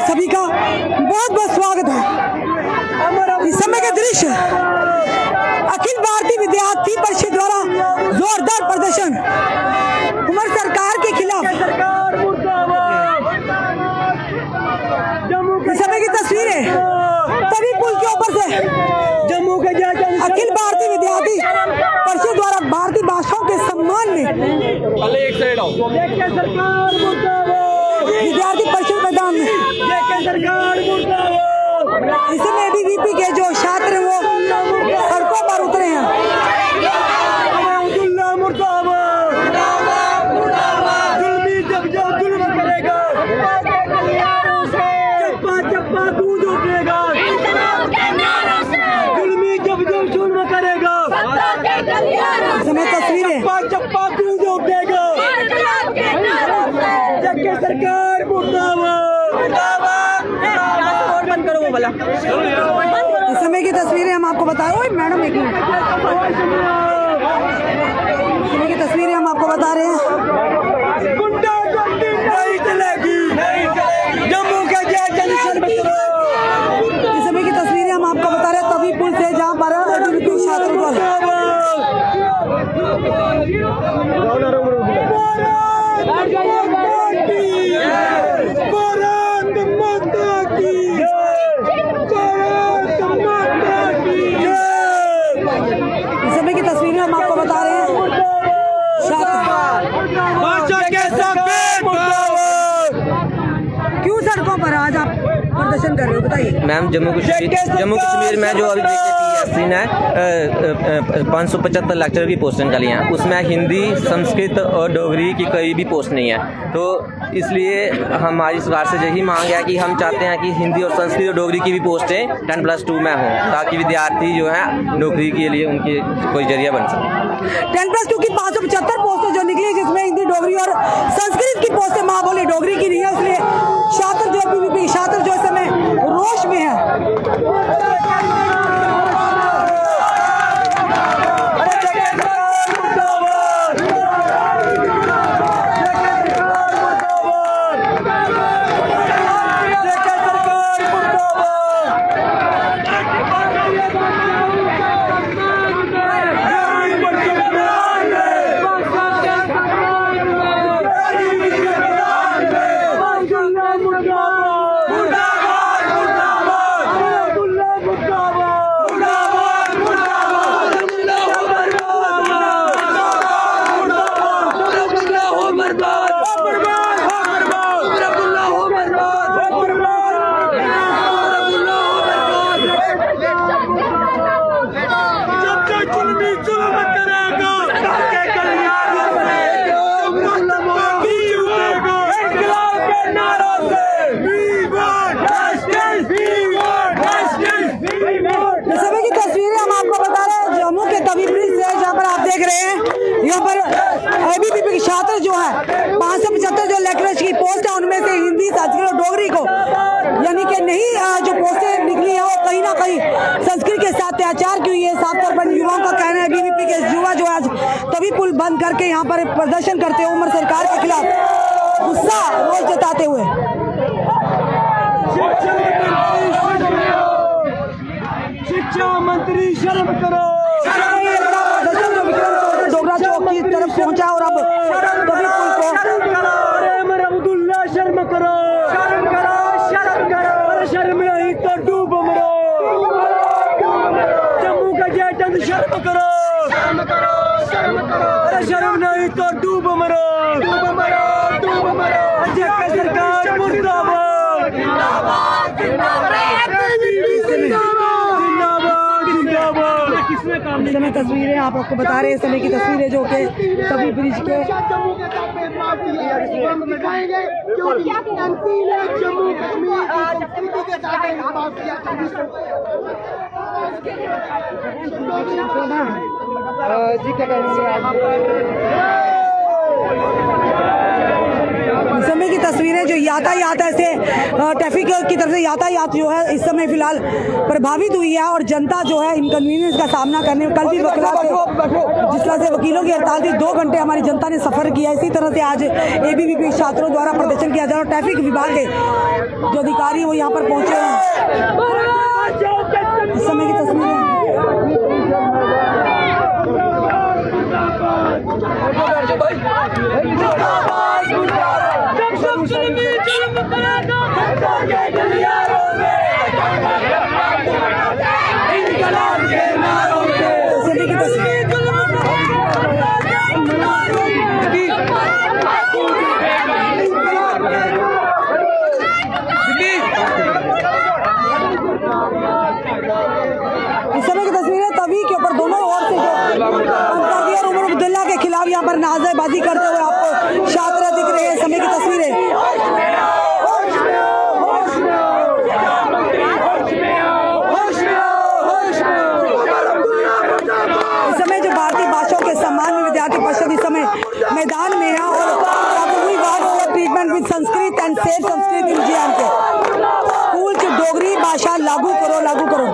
सभी का बहुत बहुत स्वागत है। इस समय के दृश्य अखिल भारतीय विद्यार्थी परिषद द्वारा जोरदार प्रदर्शन कुमार सरकार के खिलाफ। इस समय की तस्वीरें तभी पुल के ऊपर से जम्मू के अखिल भारतीय विद्यार्थी परिषद द्वारा भारतीय भाषाओं के सम्मान में विद्यार्थी परिषद मैदान में इसमें ABVP के जो छात्र हैं वो सड़कों पर उतरे हैं। इसमें तस्वीरें सरकार इस समय की तस्वीरें हम आपको बता रहे हैं। मैडम एक मिनट, इस समय की तस्वीरें हम आपको बता रहे हैं। जम्मू के इस समय की तस्वीरें हम आपको बता रहे हैं तभी पुल से जहाँ पर छात्र की तस्वीरें हम आपको बता रहे हैं। क्यों सड़कों पर आज आप प्रदर्शन कर रहे हो, बताइए। मैम जम्मू कश्मीर में जो अभी सीन है 575 लेक्चर की पोस्ट निकाली हैं, उसमें हिंदी, संस्कृत और डोगरी की कोई भी पोस्ट नहीं है। तो इसलिए हमारी सरकार से यही मांग है कि हम चाहते हैं कि हिंदी और संस्कृत और डोगरी की भी पोस्टें 10+2 में हों, ताकि विद्यार्थी जो है नौकरी के लिए उनकी कोई जरिया बन सके। 10+2 की 575 पोस्टें जो निकली, जिसमें हिंदी, डोगरी और संस्कृत की पोस्टें माँ बोली डोगरी की नहीं है, इसलिए छात्र जो ABVP छात्र जो इस समय रोष में है। यहाँ पर ABVP के छात्र जो है 575 जो के साथ अत्याचार की हुई है। साफ तौर पर युवाओं का कहना है बीबीपी के युवा जो आज तभी पुल बंद करके यहाँ पर प्रदर्शन करते हुए उमर सरकार के खिलाफ गुस्सा रोष जताते हुए। शिक्षा मंत्री शर्म करो। डोगरा चौक की तरफ पहुंचा और अब तभी पुल को अब्दुल्ला शर्म करो, शर्म करो, शर्म करो। शर्म नहीं तो डूब मरो। जम्मू का जेठन शर्म करो, शर्म करो, शर्म करो। अरे शर्म नहीं तो डूब मरो, डूब मरो, डूब मरो। सरकार मुर्दाबाद, जिंदाबाद, इस समय तस्वीरें आप आपको बता रहे हैं, इस समय की तस्वीरें जो कि तभी ब्रिज के इस समय की तस्वीरें जो यातायात ऐसे ट्रैफिक की तरफ से यातायात जो है इस समय फिलहाल प्रभावित हुई है और जनता जो है इनकन्वीनियंस का सामना करने में कल भी जिस तरह से वकीलों की हड़ताल थी 2 घंटे हमारी जनता ने सफर किया। इसी तरह से आज एबीवीपी छात्रों द्वारा प्रदर्शन किया जा रहा है। ट्रैफिक विभाग के जो अधिकारी वो यहाँ पर पहुंचे हैं। इस समय की तस्वीरें तभी के ऊपर दोनों ओर से जो उमर अब्दुल्ला के खिलाफ यहाँ पर नारेबाजी करते हुए आपको छात्र दिख रहे हैं। समय की तस्वीरें इस समय जो भारतीय भाषाओं के सम्मान में विद्यार्थी परिषद इस समय मैदान में है और treatment with Sanskrit and safe Sanskrit in GM के स्कूल की डोगरी भाषा लागू करो, लागू करो।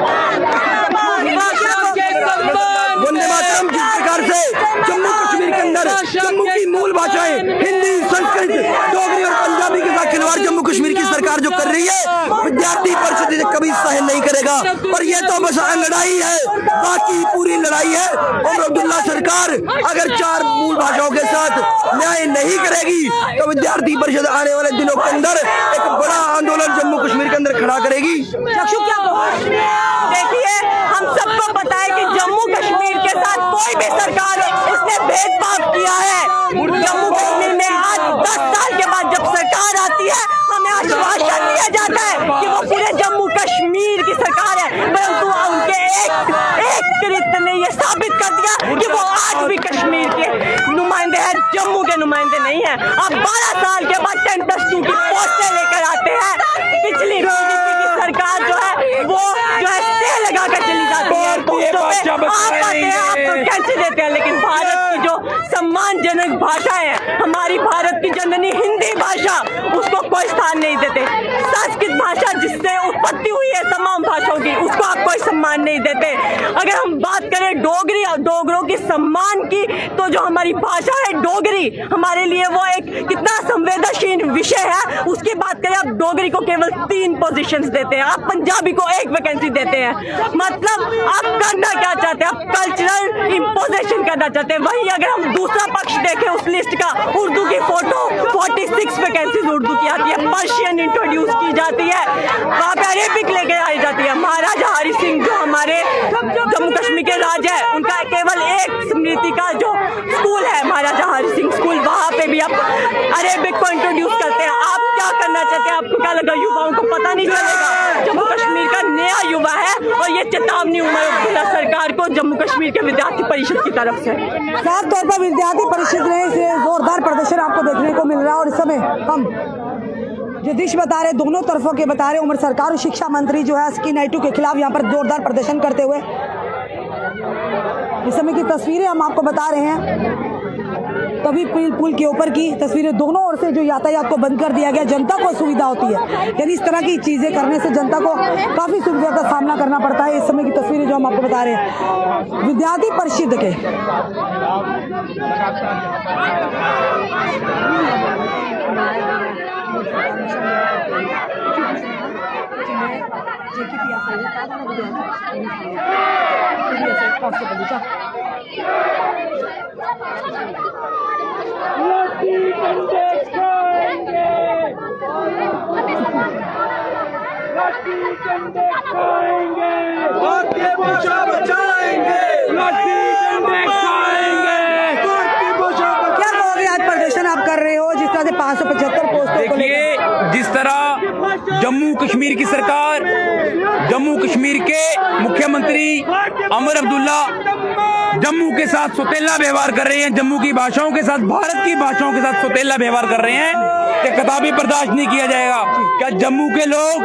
वंदे मातरम जिस प्रकार से जम्मू कश्मीर के अंदर जम्मू की मूल भाषाएं हिंदी, संस्कृत, डोगरी और पंजाबी के साथ खिलवाड़ जम्मू कश्मीर की सरकार जो कर रही है विद्यार्थी परिषद इसे कभी सहन नहीं करेगा। और ये तो बस लड़ाई है, बाकी पूरी लड़ाई है। उमर अब्दुल्ला सरकार अगर 4 मूल भाषाओं के साथ न्याय नहीं करेगी तो विद्यार्थी परिषद आने वाले दिनों के अंदर एक बड़ा आंदोलन जम्मू कश्मीर के अंदर खड़ा करेगी। देखिए, हम सबको पता है कि जम्मू कश्मीर के साथ कोई भी सरकार उसने भेदभाव किया है। जम्मू कश्मीर में आज 10 साल के बाद जब सरकार आती है हमें आश्वासन दिया जाता है कि वो पूरे जम्मू कश्मीर की सरकार है, परंतु उनके एक कृत्य ने ये साबित कर दिया कि वो आज भी कश्मीर के नुमाइंदे हैं, जम्मू के नुमाइंदे नहीं है। अब 12 साल के बाद 10+2 की पोस्टें लेकर आते हैं। पिछली बीजेपी की सरकार जो है वो जो है स्टे लगा कर चली जाती है, आप आते हैं, आपको कैसे देते हैं। लेकिन भारत की जो सम्मानजनक भाषा है, हमारी भारत की जननी हिंदी भाषा, उसको कोई स्थान नहीं देते। संस्कृत भाषा जिससे उत्पत्ति हुई है तमाम भाषाओं की, उसको आप कोई सम्मान नहीं देते। अगर हम बात करें डोगरी और डोगरों की सम्मान की, तो जो हमारी भाषा है डोगरी, हमारे लिए वो एक कितना संवेदनशील विषय है। उसकी बात करें, आप डोगरी को केवल 3 पोजीशंस देते हैं, आप पंजाबी को 1 वैकेंसी देते हैं। मतलब आप करना क्या चाहते हैं? आप कल्चरल इम्पोजिशन करना चाहते हैं। वहीं अगर हम दूसरा पक्ष देखें उस लिस्ट का, उर्दू की फोटो 46 वैकेंसीज उर्दू की आती है, पर्शियन इंट्रोड्यूस की जाती है, वहाँ पे अरेबिक लेके आई जाती है। महाराजा हरि सिंह जो हमारे जम्मू कश्मीर के राजा है, उनका केवल एक स्मृति का जो स्कूल है महाराजा हरि सिंह स्कूल, वहाँ पे भी आप अरेबिक को इंट्रोड्यूस करते हैं। आप क्या करना चाहते हैं? आपको क्या लगा युवाओं को पता नहीं चलेगा? जम्मू कश्मीर का नया युवा है और ये चेतावनी उमर अब्दुल्ला सरकार को जम्मू कश्मीर के विद्यार्थी परिषद की तरफ से। साफ तौर पर विद्यार्थी परिषद ने इसे जोरदार प्रदर्शन आपको देखने को मिल रहा है और इस समय हम जो दृश्य बता रहे, दोनों तरफों के बता रहे, उमर सरकार और शिक्षा मंत्री जो है स्की नाइटू के खिलाफ यहाँ पर जोरदार प्रदर्शन करते हुए। इस समय की तस्वीरें हम आपको बता रहे हैं। तभी पुल के ऊपर की तस्वीरें, दोनों ओर से जो यातायात को बंद कर दिया गया, जनता को सुविधा होती है। यानी इस तरह की चीजें करने से जनता को काफी सुविधा का सामना करना पड़ता है। इस समय की तस्वीरें जो हम आपको बता रहे हैं विद्यार्थी परिषद के आप कर रहे हो जिस तरह से 575 पोस्टों को देखिए, जिस तरह जम्मू कश्मीर की सरकार, जम्मू कश्मीर के मुख्यमंत्री अमर अब्दुल्ला जम्मू के साथ सौतेला व्यवहार कर रहे हैं, जम्मू की भाषाओं के साथ, भारत की भाषाओं के साथ सौतेला व्यवहार कर रहे हैं, ये कदापि बर्दाश्त नहीं किया जाएगा। क्या जम्मू के लोग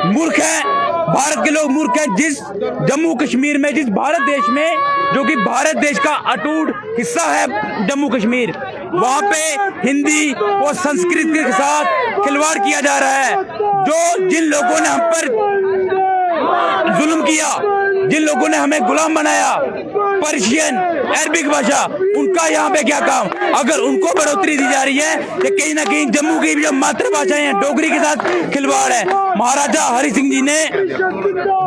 मूर्ख हैं? भारत के लोग मूर्ख हैं? जिस जम्मू कश्मीर में, जिस भारत देश में, जो कि भारत देश का अटूट हिस्सा है जम्मू कश्मीर, वहां पे हिंदी और संस्कृत के साथ खिलवाड़ किया जा रहा है। जो जिन लोगों ने हम पर जुल्म किया, जिन लोगों ने हमें गुलाम बनाया, पर्शियन, अरबिक भाषा, उनका यहाँ पे क्या काम? अगर उनको बढ़ोतरी दी जा रही है तो कहीं ना कहीं जम्मू की जो मातृभाषाएं हैं, डोगरी के साथ खिलवाड़ है। महाराजा हरि सिंह जी ने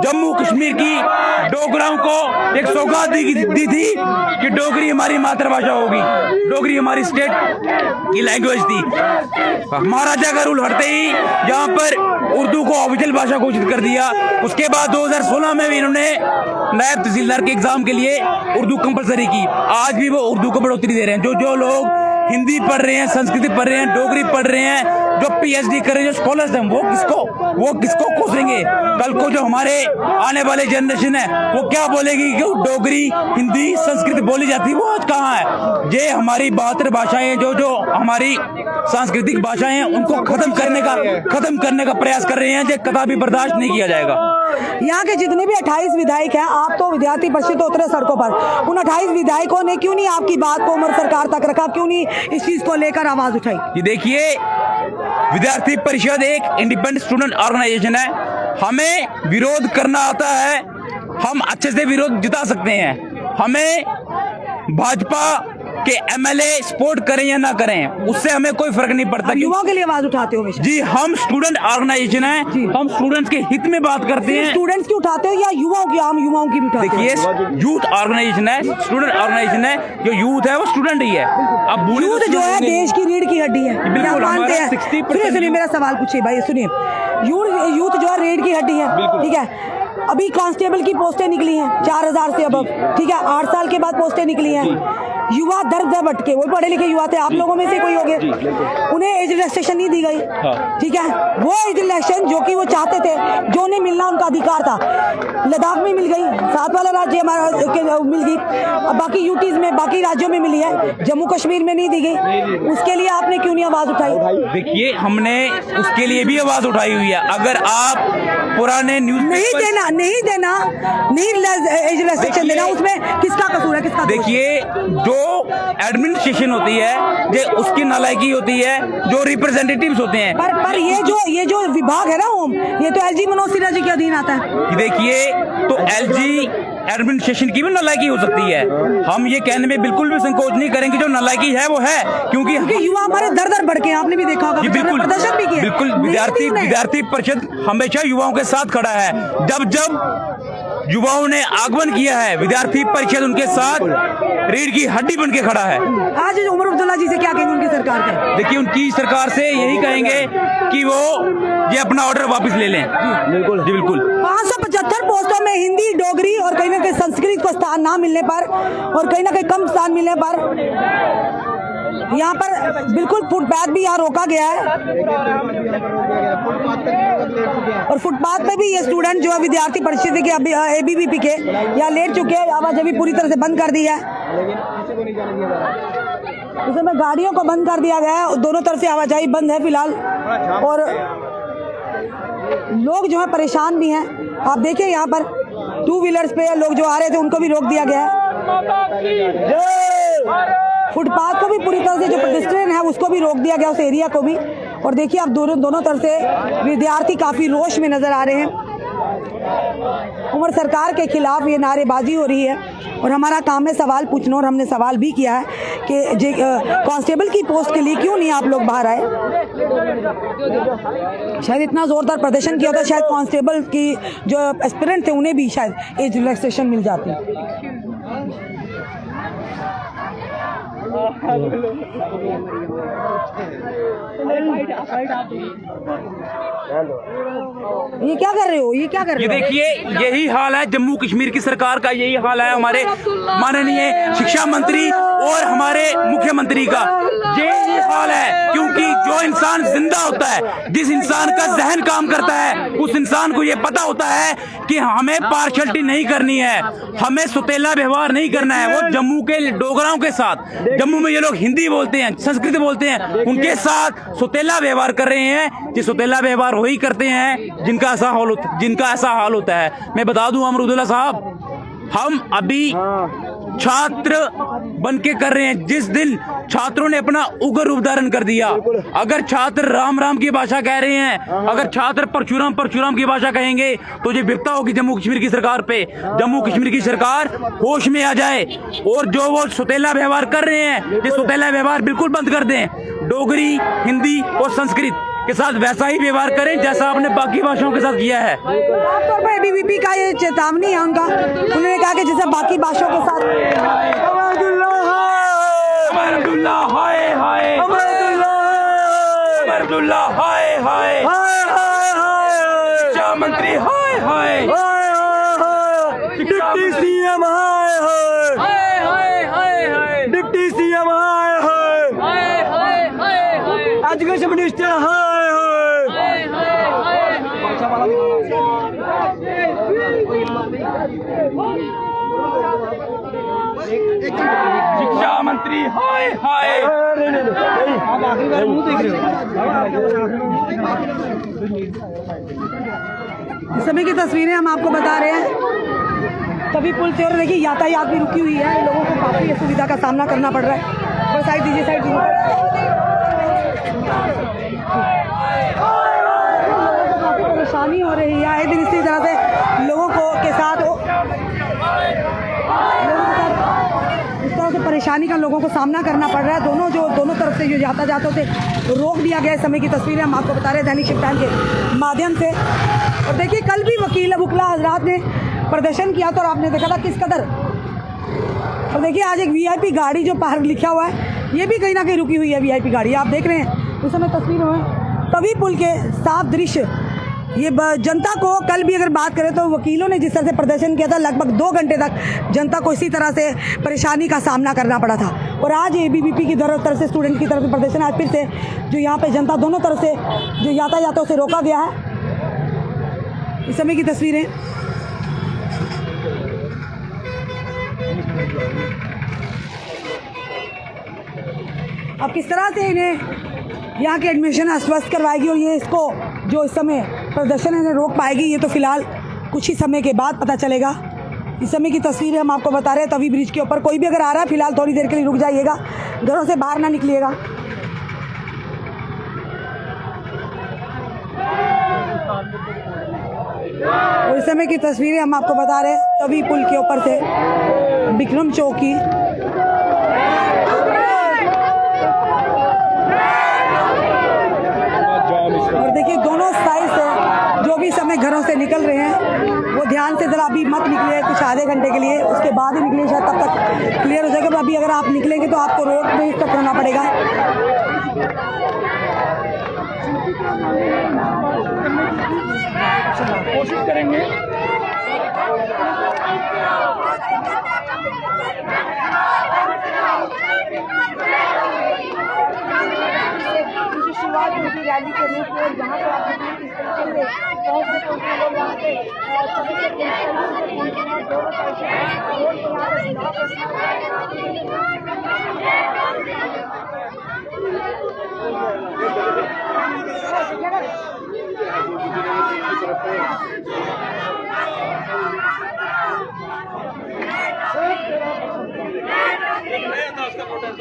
जम्मू कश्मीर की डोगराओं को एक सौगात दी थी कि डोगरी हमारी मातृभाषा होगी, डोगरी हमारी स्टेट की लैंग्वेज थी। महाराजा का रूल हटते ही यहाँ पर उर्दू को ऑफिशियल भाषा घोषित कर दिया। उसके बाद 2016 में भी इन्होंने नायब तहसीलदार के एग्जाम के लिए उर्दू कंपलसरी की। आज भी वो उर्दू को बढ़ोतरी दे रहे हैं। जो लोग हिंदी पढ़ रहे हैं, संस्कृत पढ़ रहे हैं, डोगरी पढ़ रहे हैं, जो पीएचडी कर रहे हैं, जो स्कॉलर्स हैं, वो किसको कोसेंगे? कल को जो हमारे आने वाले जनरेशन है वो क्या बोलेगी कि डोगरी, हिंदी, संस्कृत बोली जाती है, वो आज कहाँ है? ये हमारी मातृभाषाएं, जो हमारी सांस्कृतिक भाषाएं हैं, उनको खत्म करने का प्रयास कर रहे हैं। ये कदापि बर्दाश्त नहीं किया जाएगा। यहाँ के जितने भी 28 विधायक हैं, आप तो विद्यार्थी परिषद तो उतरे सड़कों पर, उन 28 विधायकों ने क्यों नहीं आपकी बात को उम्र सरकार तक रखा? क्यों नहीं इस चीज को लेकर आवाज उठाई? ये देखिए, विद्यार्थी परिषद एक इंडिपेंडेंट स्टूडेंट ऑर्गेनाइजेशन है। हमें विरोध करना आता है, हम अच्छे से विरोध जिता सकते हैं। हमें भाजपा के एमएलए सपोर्ट करें या ना करें, उससे हमें कोई फर्क नहीं पड़ता। युवाओं के लिए आवाज उठाते हो? जी, हम स्टूडेंट ऑर्गेनाइजेशन है, हम स्टूडेंट्स के हित में बात करते हैं। स्टूडेंट्स की उठाते हो या युवाओं की, आम युवाओं की भी उठाते हो? देखिए, यूथ ऑर्गेनाइजेशन है, स्टूडेंट ऑर्गेनाइजेशन है। जो यूथ है वो स्टूडेंट ही है। अब यूथ जो है देश की रीढ़ की हड्डी है, मानते हैं। सुनिए मेरा सवाल पूछिए भाई, सुनिए। यूथ जो है रीढ़ की हड्डी है, ठीक है। अभी कांस्टेबल की पोस्टें निकली हैं 4000 से अब, ठीक है। 8 साल के बाद पोस्टें निकली हैं। युवा दर दर भटके, वो पढ़े लिखे युवा थे, आप लोगों में से कोई हो गए, उन्हें एज रिलैक्सेशन नहीं दी गई, ठीक है। वो एज रिलैक्सेशन जो कि वो चाहते थे, जो उन्हें मिलना उनका अधिकार था, लद्दाख में मिल गई, 7 वाला राज्य हमारा मिल गई, बाकी यूटीज में, बाकी राज्यों में मिली है, जम्मू कश्मीर में नहीं दी गई। उसके लिए आपने क्यों नहीं आवाज उठाई? देखिए, हमने उसके लिए भी आवाज उठाई हुई है। अगर आप पुराने न्यूज नहीं देना एज रिलैक्सेशन देना, उसमें किसका कसूर है? किसका? देखिए, जो एडमिनिस्ट्रेशन होती है, ये उसकी नालायकी होती है, जो रिप्रेजेंटेटिव्स होते हैं। पर ये जो विभाग है ना होम, ये तो एलजी मनोज सिन्हा जी के अधीन आता है। देखिए, तो एलजी एडमिनिस्ट्रेशन की भी नालायकी हो सकती है। हम ये कहने में बिल्कुल भी संकोच नहीं करेंगे, जो नालायकी है वो है, क्योंकि युवा हमारे दर दर बढ़ के, आपने भी देखा होगा, प्रदर्शन भी किया। बिल्कुल, विद्यार्थी परिषद हमेशा युवाओं के साथ खड़ा है। जब युवाओं ने आगमन किया है, विद्यार्थी परिषद उनके साथ रीढ़ की हड्डी बन के खड़ा है। आज उमर अब्दुल्ला जी से क्या कहेंगे उनकी सरकार से? देखिए, उनकी सरकार से यही कहेंगे कि वो ये अपना ऑर्डर वापस ले लें। बिल्कुल जी, बिल्कुल। 575 पोस्टों में हिंदी, डोगरी और कहीं ना कहीं संस्कृत को स्थान ना मिलने पर, और कहीं ना कहीं कम स्थान मिलने पर, यहाँ पर बिल्कुल फुटपाथ भी यहाँ रोका गया है, और फुटपाथ पे भी ये स्टूडेंट जो है विद्यार्थी परिषद के एबीवीपी के यहाँ लेट चुके हैं। आवाजाही पूरी तरह से बंद कर दी है, उसमें गाड़ियों को बंद कर दिया गया है, दोनों तरफ से आवाजाही बंद है फिलहाल, और लोग जो है परेशान भी हैं। आप देखिए, यहाँ पर 2 व्हीलर्स पे लोग जो आ रहे थे उनको भी रोक दिया गया है। फुटपाथ को भी पूरी तरह से जो पेडेस्ट्रियन है उसको भी रोक दिया गया, उस एरिया को भी। और देखिए आप दोनों तरफ से विद्यार्थी काफ़ी रोष में नज़र आ रहे हैं। उमर सरकार के खिलाफ ये नारेबाजी हो रही है और हमारा काम है सवाल पूछना, और हमने सवाल भी किया है कि कांस्टेबल की पोस्ट के लिए क्यों नहीं आप लोग बाहर आए। शायद इतना ज़ोरदार प्रदर्शन किया था, शायद कांस्टेबल की जो एस्पिरेंट थे उन्हें भी शायद एज रिलैक्सेशन मिल जाती। ये क्या कर रहे हो, ये क्या कर रहे ये हो? देखिए यही हाल है जम्मू कश्मीर की सरकार का, यही हाल है हमारे माननीय शिक्षा मंत्री और हमारे मुख्यमंत्री का, यही हाल है। क्योंकि जो इंसान जिंदा होता है, जिस इंसान का जहन काम करता है, उस इंसान को ये पता होता है कि हमें पार्शलिटी नहीं करनी है, हमें सुतेला व्यवहार नहीं करना है। वो जम्मू के डोगराओं के साथ, जम्मू में ये लोग हिंदी बोलते हैं, संस्कृत बोलते हैं, उनके साथ सुतेला व्यवहार कर रहे हैं। जो सुतेला व्यवहार वही करते हैं जिनका ऐसा हाल होता है। मैं बता दूं अमरुदुल्ला साहब, हम अभी छात्र बन के कर रहे हैं। जिस दिन छात्रों ने अपना उग्र रूप धारण कर दिया, अगर छात्र राम राम की भाषा कह रहे हैं, अगर छात्र परशुराम की भाषा कहेंगे तो ये विपदा होगी जम्मू कश्मीर की सरकार पे। जम्मू कश्मीर की सरकार होश में आ जाए और जो वो सुतेला व्यवहार कर रहे हैं, ये सुतेला व्यवहार बिल्कुल बंद कर दें। डोगरी, हिंदी और संस्कृत के साथ वैसा ही व्यवहार करें जैसा आपने बाकी भाषाओं के साथ किया है। आमतौर पर एबीवीपी का ये चेतावनी है उनका, उन्होंने कहा कि जैसे बाकी भाषाओं के साथ अमरुदुल्ला हाय हाय, अमरुदुल्ला हाय हाय, शिक्षा मंत्री हाय हाय, डिप्टी सीएम हाय हाय, डिप्टी सीएम हाय हाय, एजुकेशन मिनिस्टर हाय हाय। शिक्षा मंत्री हाय हाय। इस समय की तस्वीरें हम आपको बता रहे हैं। तभी पुल से, और देखिए यातायात भी रुकी हुई है, लोगों को काफ़ी असुविधा का सामना करना पड़ रहा है। बस साइड दीजिए, साइड दीजिए। काफ़ी परेशानी हो रही है, आए दिन इसी तरह से लोगों के साथ इस तरह से परेशानी का लोगों को सामना करना पड़ रहा है। दोनों तरफ से जो यातायात होते रोक दिया गया। इस समय की तस्वीरें हम आपको बता रहे हैं दैनिक शिफ्तान के माध्यम से। और देखिए कल भी वकील वकला हजरात ने प्रदर्शन किया था और आपने देखा था किस कदर। और देखिए आज एक वीआईपी गाड़ी जो बाहर लिखा हुआ है, ये भी कहीं ना कहीं रुकी हुई है वीआईपी गाड़ी। आप देख रहे हैं इस समय तस्वीर में तवी पुल के साफ दृश्य। ये जनता को कल भी अगर बात करें तो वकीलों ने जिस तरह से प्रदर्शन किया था, लगभग 2 घंटे तक जनता को इसी तरह से परेशानी का सामना करना पड़ा था। और आज एबीवीपी की तरफ से स्टूडेंट की तरफ से प्रदर्शन, आज फिर से जो यहाँ पे जनता दोनों तरफ से जो यातायातों से रोका गया है। इस समय की तस्वीरें अब किस तरह से इन्हें यहाँ के एडमिशन आश्वस्त करवाएगी और ये इसको जो इस समय प्रदर्शन इन्हें रोक पाएगी, ये तो फिलहाल कुछ ही समय के बाद पता चलेगा। इस समय की तस्वीरें हम आपको बता रहे हैं तवी ब्रिज के ऊपर। कोई भी अगर आ रहा है फिलहाल थोड़ी देर के लिए रुक जाइएगा, घरों से बाहर ना निकलिएगा। और इस समय की तस्वीरें हम आपको बता रहे हैं तवी पुल के ऊपर से विक्रम चौक की। और देखिए दोनों साइड से जो भी समय घरों से निकल रहे हैं वो ध्यान से जरा अभी मत निकलिए, कुछ आधे घंटे के लिए, उसके बाद ही निकलिए, शायद तब तक क्लियर हो जाएगा। अभी अगर आप निकलेंगे तो आपको रोड पे स्टॉप करना पड़ेगा। कोशिश करेंगे। शुरुआत होगी रैली करने की और यहाँ पर आप देखिए किस तरीके से बहुत से लोग यहाँ पे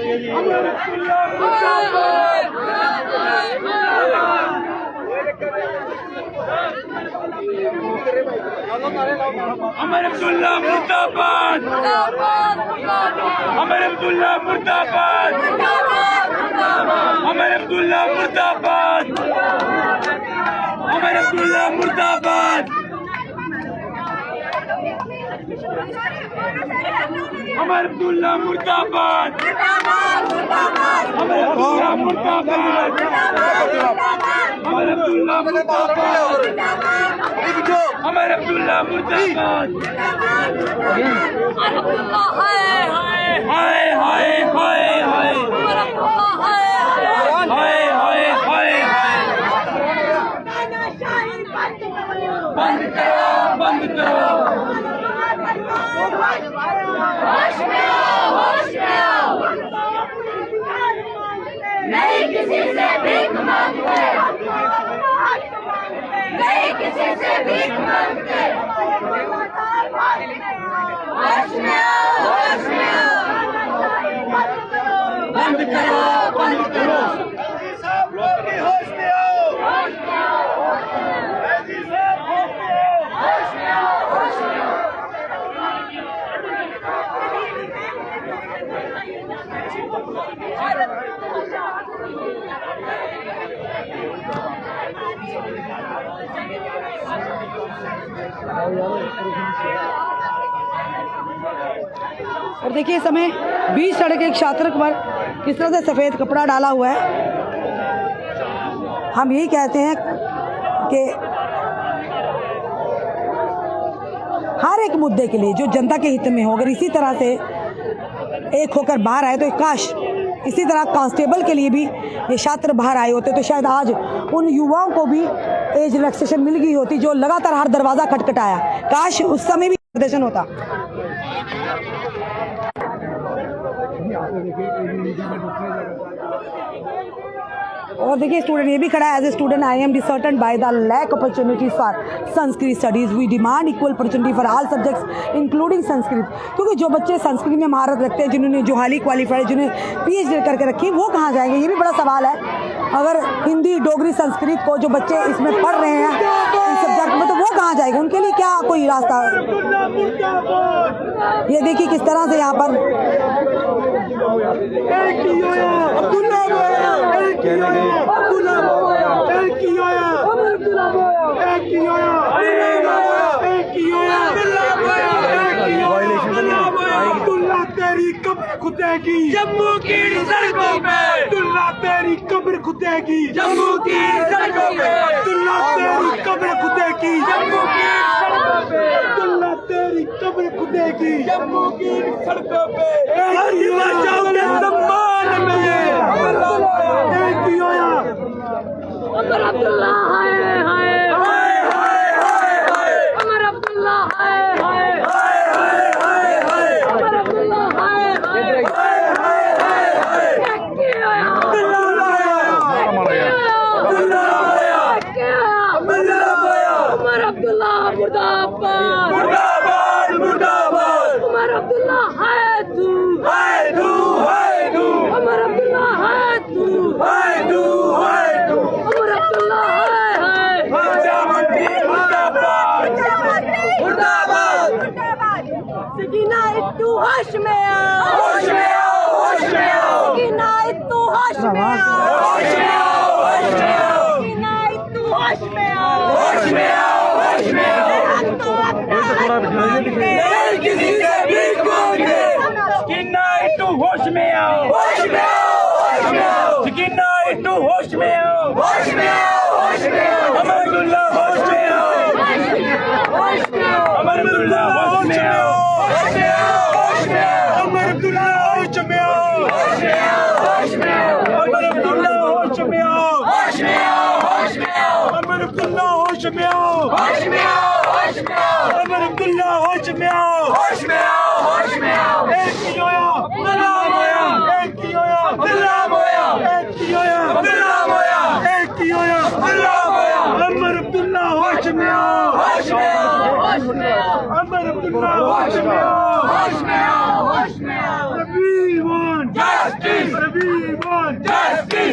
अमर अब्दुल्ला मुर्दाबाद, अमर अब्दुल्ला मुर्दाबाद, अमर अब्दुल्ला मुर्दाबाद, अमर अब्दुल्ला मुर्दाबाद, अमर अब्दुल्ला मुर्दाबाद, अमर अब्दुल्ला मुर्दाबाद, अमर अब्दुल्ला मुर्दाबाद, अमर अब्दुल्ला मुर्दाबाद, हाय हाय हाय हाय, हाय हाय हाय हाय, बंद करो बंद करो, नहीं किसी से भीख मांगते, नहीं किसी से भीख मांगते, होश में आओ, होश में आओ, बंद करो बंद करो, होश में आओ, होश में आओ, होश में आओ, होश में आओ। और देखिए इस समय बीच सड़क एक छात्र पर किस तरह से सफ़ेद कपड़ा डाला हुआ है। हम यही कहते हैं कि हर एक मुद्दे के लिए जो जनता के हित में हो, अगर इसी तरह से एक होकर बाहर आए तो काश इसी तरह कांस्टेबल के लिए भी ये छात्र बाहर आए होते तो शायद आज उन युवाओं को भी एज रिलैक्सेशन मिल गई होती जो लगातार हर दरवाज़ा खटखटाया। काश उस समय भी प्रदर्शन होता। और देखिए स्टूडेंट ये भी खड़ा है, as a student I am disheartened by the lack opportunities for Sanskrit studies, we demand equal opportunity for all subjects including Sanskrit. क्योंकि जो बच्चे संस्कृत में महारत रखते हैं, जिन्होंने जो हाली क्वालिफाइड, जिन्हें PhD करके रखी, वो कहाँ जाएंगे, ये भी बड़ा सवाल है। अगर हिंदी डोगरी संस्कृत को जो बच्चे इसमें पढ़ रहे हैं इन सब्जेक्ट में, तो वो कहाँ जाएंगे, उनके लिए क्या कोई रास्ता। ये देखिए किस तरह से यहाँ पर तेरी कब्र खुदेगी जम्मू की सड़कों पे, अब्दुल्ला तेरी कब्र खुदेगी जम्मू की सड़कों पे, अब्दुल्ला तेरी कब्र खुदेगी जम्मू की सड़कों पे, अब्दुल्ला तेरी कब्र खुदेगी जम्मू की सड़कों पे। सम्मान में एक ही होया अमर अब्दुल्ला हाय हाय हाय हाय हाय, अमर अब्दुल्ला हाय हाय हाय हाय हाय, अमर अब्दुल्ला हाय हाय हाय हाय हाय, अमर अब्दुल्ला मुर्दाबाद मुर्दाबाद मुर्दाबाद, अमर अब्दुल्ला है तू, अमर अब्दुल्ला है तू, अमर अब्दुल्ला है मुर्दाबाद। सकीना तू होश में आओ, होश में आओ, होश में आओ, सकीना तू होश में आओ, होश में आओ, होश में आओ, सकीना तू होश में आओ, होश में आओ, होश में आओ। तो अपना किसी से भीख मांगे, सकीना तू होश में आओ, होश में आओ, होश में आओ, सकीना तू होश में आओ, होश में आओ, होश में आओ, अमर अब्दुल्ला होश में आओ, होश में आओ, अमर अब्दुल्ला होश में आओ, होश में आओ, होश में आओ, अमर अब्दुल्ला होश में आओ, होश में आओ, होश में आओ, अमर अब्दुल्ला होश में आओ, होश में आओ, होश में आओ, अमर अब्दुल्ला होश में आओ, होश में आओ, होश में आओ, अमर अब्दुल्ला होश में आओ, होश में आओ, होश में आओ। एक ही होया अब्दुल्ला होया, एक ही होया अब्दुल्ला होया, एक ही होया अब्दुल्ला होया, एक ही होया अब्दुल्ला होया, अमर अब्दुल्ला होश में आओ, होश में आओ, होश में आओ, अमर अब्दुल्ला होश में आओ, होश में आओ, होश में आओ। We want justice,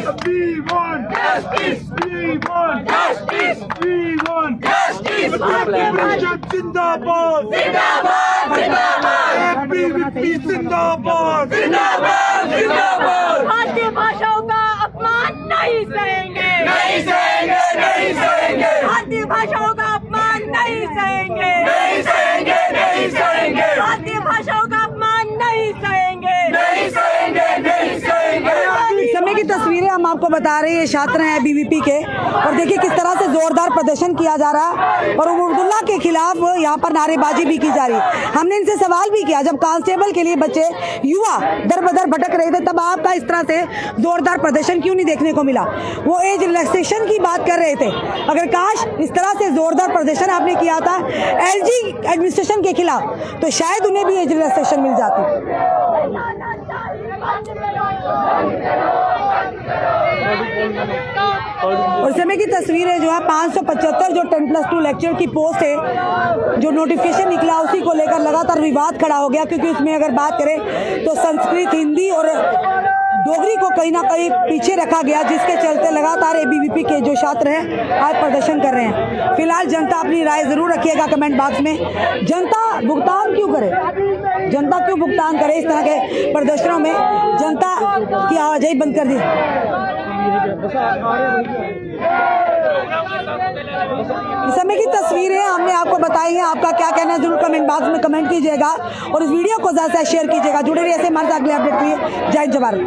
We want justice. We want justice. We want justice. Zindabad. Zindabad. Zindabad. ABVP Zindabad. Zindabad. Zindabad. भारतीय भाषाओं का अपमान नहीं सहेंगे, नहीं सहेंगे, नहीं सहेंगे, भारतीय भाषाओं का अपमान नहीं सहेंगे, नहीं सहेंगे, नहीं सहेंगे, भारतीय भाषाओं का अपमान नहीं सहेंगे, नहीं सहेंगे, नहीं सहेंगे। इस समय की तस्वीरें हम आपको बता रहे हैं, छात्र हैं बीवीपी के, और देखिए किस तरह से जोरदार प्रदर्शन किया जा रहा है और अब्दुल्ला के खिलाफ यहाँ पर नारेबाजी भी की जा रही है। हमने इनसे सवाल भी किया, जब कांस्टेबल के लिए बच्चे युवा दर बदर भटक रहे थे तब आपका इस तरह से जोरदार प्रदर्शन क्यों नहीं देखने को मिला? वो एज रिलैक्सेशन की बात कर रहे थे। अगर काश इस तरह से जोरदार प्रदर्शन आपने किया था एलजी एडमिनिस्ट्रेशन के खिलाफ तो शायद उन्हें भी एज रिलैक्सेशन मिल जाती। और समय की तस्वीरें जो है 575 जो 10+2 लेक्चर की पोस्ट है जो नोटिफिकेशन निकला उसी को लेकर लगातार विवाद खड़ा हो गया, क्योंकि उसमें अगर बात करें तो संस्कृत, हिंदी और डोगरी को कहीं ना कहीं पीछे रखा गया, जिसके चलते लगातार एबीवीपी के जो छात्र हैं आज प्रदर्शन कर रहे हैं। फिलहाल जनता अपनी राय जरूर रखिएगा कमेंट बॉक्स में। जनता भुगतान क्यों करे, जनता क्यों भुगतान करे इस तरह के प्रदर्शनों में? जनता की आवाजाही बंद कर दी। इस समय की तस्वीरें हमने आपको बताई हैं, आपका क्या कहना है जरूर कमेंट बॉक्स में कमेंट कीजिएगा और इस वीडियो को ज़्यादा से शेयर कीजिएगा। जुड़े रहिए ऐसे हमारे साथ अगले अपडेट के लिए। जय हिंद, जय भारत।